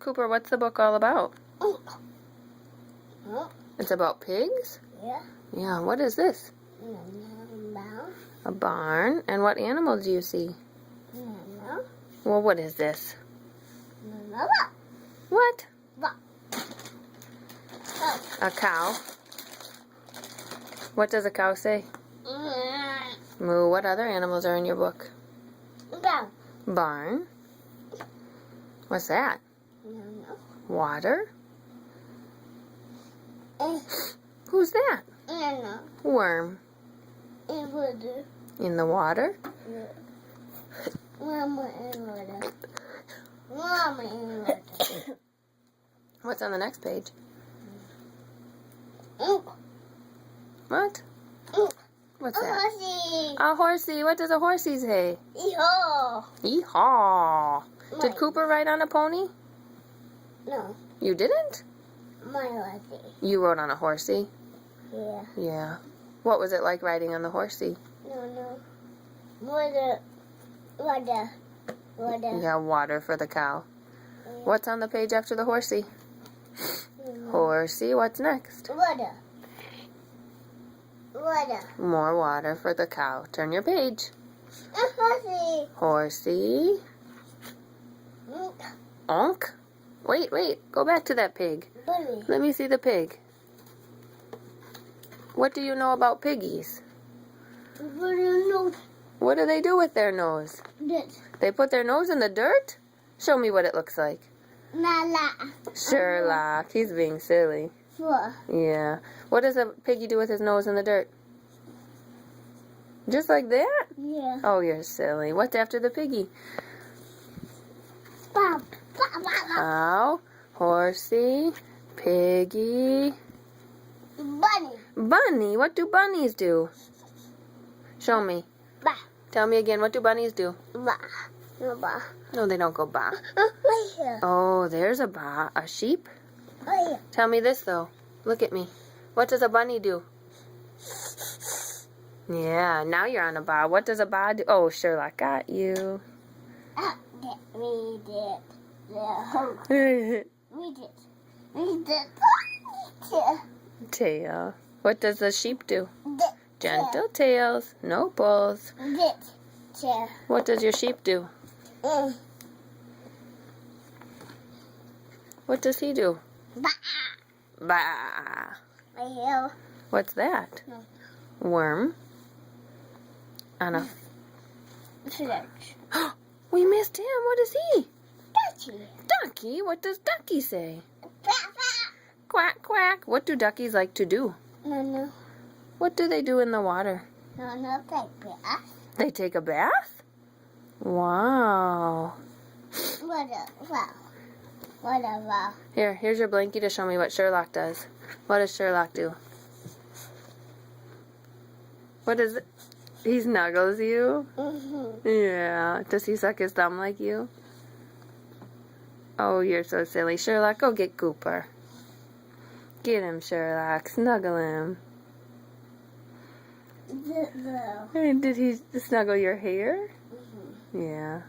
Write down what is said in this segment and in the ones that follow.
Cooper, what's the book all about? Oh. It's about pigs? Yeah. Yeah, what is this? No. A barn. And what animal do you see? No. Well, what is this? No. What? What? A cow. What does a cow say? Moo. What other animals are in your book? No. Barn. What's that? No. Water. Eh. Who's that? No. Worm. It would. In the water. Mama and water. Mama and water. What's on the next page? Oh. What? Oh. What's that? Horsey. A horsey. What does a horsey say? Yeehaw. Yeehaw. Did Mine. Cooper ride on a pony? No. You didn't? My horsey. You rode on a horsey? Yeah. Yeah. What was it like riding on the horsey? No. Water. Water. Water. Yeah, water for the cow. Yeah. What's on the page after the horsey? Horsey. What's next? Water. Water. More water for the cow. Turn your page. A horsey. Horsey. Onk. Wait. Go back to that pig. Bunny. Let me see the pig. What do you know about piggies? What do you know? What do they do with their nose? This. They put their nose in the dirt? Show me what it looks like. Nala. Sherlock. He's being silly. Four. Yeah. What does a piggy do with his nose in the dirt? Just like that? Yeah. Oh, you're silly. What's after the piggy? Bob. Cow, horsey, piggy, Bunny. bunny. What do bunnies do? Show me. Ba. Tell me again. What do bunnies do? Ba. No ba. No, they don't go ba. Right here. Oh, there's a ba. A sheep? Right here. Tell me this, though. Look at me. What does a bunny do? Yeah, now you're on a ba. What does a ba do? Oh, Sherlock got you. We did. Yeah. Tail. We did. What does the sheep do? Did. Gentle tails, no pulls. Did. What does your sheep do? What does he do? Ba. Bah. Right here. What's that? No. Worm. On a... Search. We missed him. What is he? Ducky. Ducky? What does Ducky say? Quack. Quack, quack. What do duckies like to do? No. What do they do in the water? No, baby. They take a bath? Wow. Whatever. Here's your blankie to show me what Sherlock does. What does Sherlock do? What is it? He snuggles you? Yeah. Does he suck his thumb like you? Oh, you're so silly. Sherlock, go get Cooper. Get him, Sherlock. Snuggle him. Did he snuggle your hair? Yeah.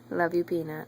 Love you, Peanut.